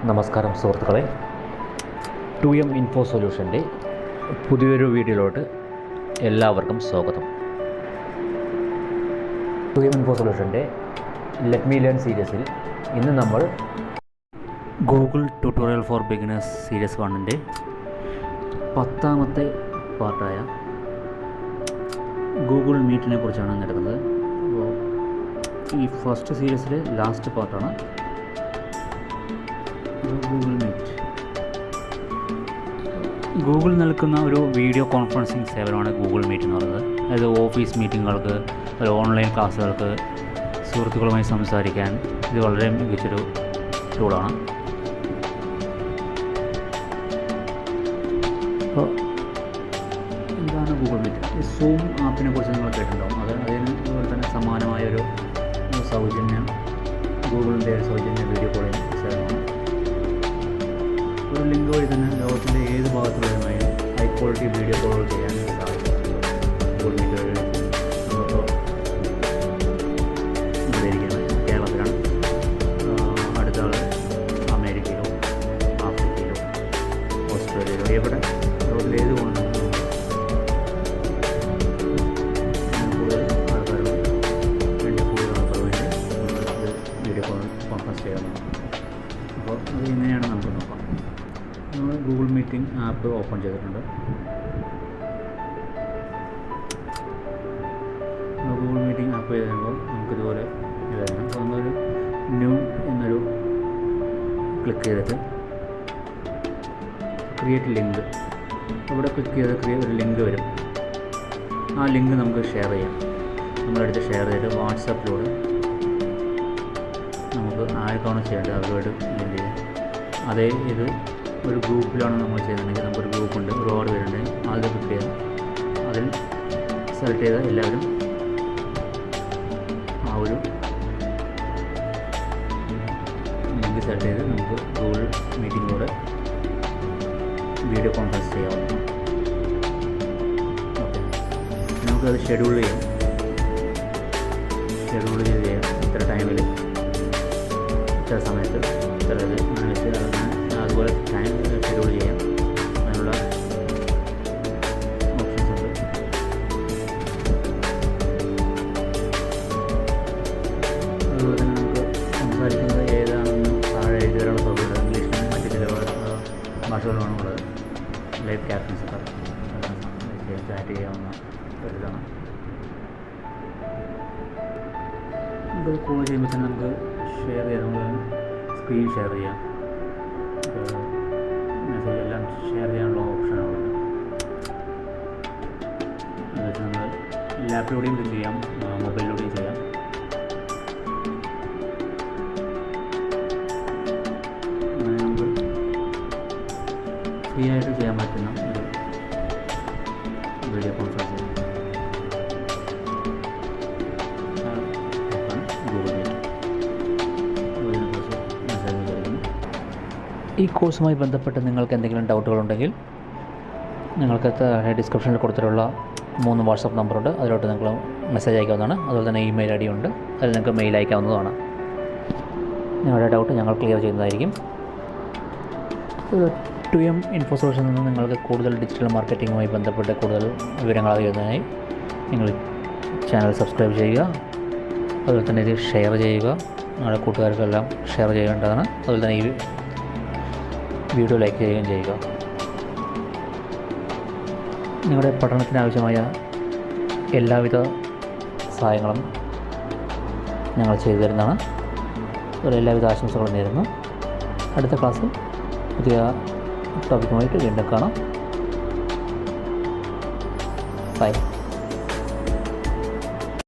നമസ്കാരം സുഹൃത്തുക്കളെ, 2M info സൊല്യൂഷൻ്റെ പുതിയൊരു വീഡിയോയിലോട്ട് എല്ലാവർക്കും സ്വാഗതം. 2M ഇൻഫോ സൊല്യൂഷൻ്റെ ലെറ്റ് മീ ലേൺ സീരീസിൽ ഇന്ന് നമ്മൾ Google tutorial for beginners series 1ൻ്റെ 10ാമത്തെ പാർട്ടായ ഗൂഗിൾ മീറ്റിനെ കുറിച്ചാണ് നടക്കുന്നത്. അപ്പോൾ ഈ ഫസ്റ്റ് സീരീസിലെ ലാസ്റ്റ് പാർട്ടാണ് ഗൂഗിൾ മീറ്റ്. ഗൂഗിൾ നൽകുന്ന ഒരു വീഡിയോ കോൺഫറൻസിങ് സേവനമാണ് ഗൂഗിൾ മീറ്റ് എന്ന് പറയുന്നത്. അതായത് ഓഫീസ് മീറ്റിങ്ങുകൾക്ക്, ഓൺലൈൻ ക്ലാസ്സുകൾക്ക്, സുഹൃത്തുക്കളുമായി സംസാരിക്കാൻ ഇത് വളരെ മികച്ചൊരു ടൂളാണ്. അപ്പോൾ എന്താണ് ഗൂഗിൾ മീറ്റ്? ഈ സൂം ആപ്പിനെ കുറിച്ച് നിങ്ങൾ കേട്ടിട്ടുണ്ടാവും. അതുപോലെ തന്നെ സമാനമായൊരു സൗജന്യ ഗൂഗിളിൻ്റെ സൗജന്യ വീഡിയോ കോളിംഗ് സേവനമാണ്. ഒരു ലിങ്ക് വഴി തന്നെ ലോകത്തിൻ്റെ ഏത് ഭാഗത്തുള്ളതുമായും ഹൈ ക്വാളിറ്റി വീഡിയോ കോളുകൾ ചെയ്യാൻ സാധിക്കും. ഗൂഗിൾ മീറ്റ് വഴി നമ്മളിപ്പോൾ ഉപയോഗിക്കുന്നത് കേരളത്തിലാണ്. അടുത്ത ആൾ അമേരിക്കയിലോ ആഫ്രിക്കയിലോ ഓസ്ട്രേലിയയിലോ എവിടെ ലോകത്തിലെ ഏത് കോണിലും കൂടുതൽ ആൾക്കാരുണ്ട്. കൂടുതൽ ആൾക്കാരുമായിട്ട് വീഡിയോ കോൺഫറൻസ് ചെയ്യാവുന്നതാണ്. അപ്പോൾ അത് എങ്ങനെയാണ് നമുക്ക് നോക്കാം. നമ്മൾ ഗൂഗിൾ മീറ്റിംഗ് ആപ്പ് ഓപ്പൺ ചെയ്തിട്ടുണ്ട്. ഗൂഗിൾ മീറ്റിംഗ് ആപ്പ് ചെയ്ത് കഴിയുമ്പോൾ നമുക്കിതുപോലെ ഇതായിരുന്നു. അപ്പോൾ നമ്മളൊരു ന്യൂ എന്നൊരു ക്ലിക്ക് ചെയ്തിട്ട് ക്രിയേറ്റ് ലിങ്ക്, അവിടെ ക്ലിക്ക് ചെയ്ത് ഒരു ലിങ്ക് വരും. ആ ലിങ്ക് നമുക്ക് ഷെയർ ചെയ്യാം. നമ്മളെടുത്ത് ഷെയർ ചെയ്തിട്ട് വാട്സാപ്പിലൂടെ നമുക്ക് ആർക്കാണോ ചെയ്യേണ്ടത് അവരോട് ലിങ്ക് ചെയ്യാം. അതേ ഇത് ഒരു ഗ്രൂപ്പിലാണ് നമ്മൾ ചെയ്യുന്നുണ്ടെങ്കിൽ നമുക്കൊരു ഗ്രൂപ്പുണ്ട്, ഒരുപാട് പേരുണ്ട്. അതിൽ ക്ലിക്ക് ചെയ്യാം. അതിൽ സെലക്ട് ചെയ്താൽ എല്ലാവരും ആ ഒരു ലിങ്ക് സെലക്ട് ചെയ്ത് നമുക്ക് ഗൂഗിൾ മീറ്റിങ്ങിലൂടെ വീഡിയോ കോൺഫറൻസ് ചെയ്യാവുന്നതാണ്. ഓക്കെ, നമുക്കത് ഷെഡ്യൂൾ ചെയ്യാം. ഷെഡ്യൂൾ ചെയ്ത് ചെയ്യാം. ഇത്ര ടൈമിൽ ഇത്ര സമയത്ത് ഇത്ര ഇത് അങ്ങനെ വെച്ച് അതുപോലെ ടൈം ഷെഡ്യൂൾ ചെയ്യാം. അതിനുള്ള ഓപ്ഷൻസ് ഉണ്ട്. അതുപോലെ തന്നെ നമുക്ക് സംസാരിക്കുന്നത് ഏതാണെന്ന് താഴെ എഴുതി വരാനുള്ള സൗകര്യം ഇംഗ്ലീഷിനും മറ്റ് ചില ഭാഷകളിലാണ് ഉള്ളത്. ലൈവ് ക്യാപ്ഷൻസ് ഒക്കെ ചാറ്റ് ചെയ്യാവുന്ന ഒരു ഇതാണ്. നമുക്ക് കോൾ ചെയ്യുമ്പോൾ തന്നെ നമുക്ക് ഷെയർ ചെയ്യാം. നമ്മൾ സ്ക്രീൻ ഷെയർ ചെയ്യാം, മെസ്സേജ് എല്ലാം ഷെയർ ചെയ്യാനുള്ള ഓപ്ഷനുള്ളത്. എന്നുവെച്ചാൽ നമ്മൾ ലാപ്പിലൂടെയും ഇത് ചെയ്യാം, മൊബൈലിലൂടെയും ചെയ്യാം. അങ്ങനെ നമുക്ക് ഫ്രീ ആയിട്ട് ചെയ്യാൻ പറ്റുന്ന ഒരു വീഡിയോ കോൺഫറൻസ് ഗൂഗിൾ മീറ്റ്. ഈ കോഴ്സുമായി ബന്ധപ്പെട്ട് നിങ്ങൾക്ക് എന്തെങ്കിലും ഡൗട്ടുകളുണ്ടെങ്കിൽ നിങ്ങൾക്ക് ഡിസ്ക്രിപ്ഷനിൽ കൊടുത്തിട്ടുള്ള 3 വാട്സപ്പ് നമ്പറുണ്ട്. അതിലോട്ട് നിങ്ങൾ മെസ്സേജ് അയക്കാവുന്നതാണ്. അതുപോലെ തന്നെ ഇമെയിൽ ID ഉണ്ട്. അതിൽ നിങ്ങൾക്ക് മെയിൽ അയക്കാവുന്നതാണ്. നിങ്ങളുടെ ഡൗട്ട് ഞങ്ങൾ ക്ലിയർ ചെയ്യുന്നതായിരിക്കും. 2M ഇൻഫോ സൊല്യൂഷനിൽ നിന്ന് നിങ്ങൾക്ക് കൂടുതൽ ഡിജിറ്റൽ മാർക്കറ്റിങ്ങുമായി ബന്ധപ്പെട്ട് കൂടുതൽ വിവരങ്ങൾ അറിയുന്നതിനായി നിങ്ങൾ ചാനൽ സബ്സ്ക്രൈബ് ചെയ്യുക. അതുപോലെ തന്നെ ഇത് ഷെയർ ചെയ്യുക. നിങ്ങളുടെ കൂട്ടുകാർക്കെല്ലാം ഷെയർ ചെയ്യേണ്ടതാണ്. അതുപോലെ തന്നെ ഈ വീഡിയോ ലൈക്ക് ചെയ്യുകയും ചെയ്യുക. നിങ്ങളുടെ പഠനത്തിനാവശ്യമായ എല്ലാവിധ സഹായങ്ങളും ഞങ്ങൾ ചെയ്തു തരുന്നതാണ്. അതുപോലെ എല്ലാവിധ ആശംസകളും നേരുന്നു. അടുത്ത ക്ലാസ്സിൽ പുതിയ ടോപ്പിക്കുമായിട്ട് വീണ്ടും കാണാം. ബൈ.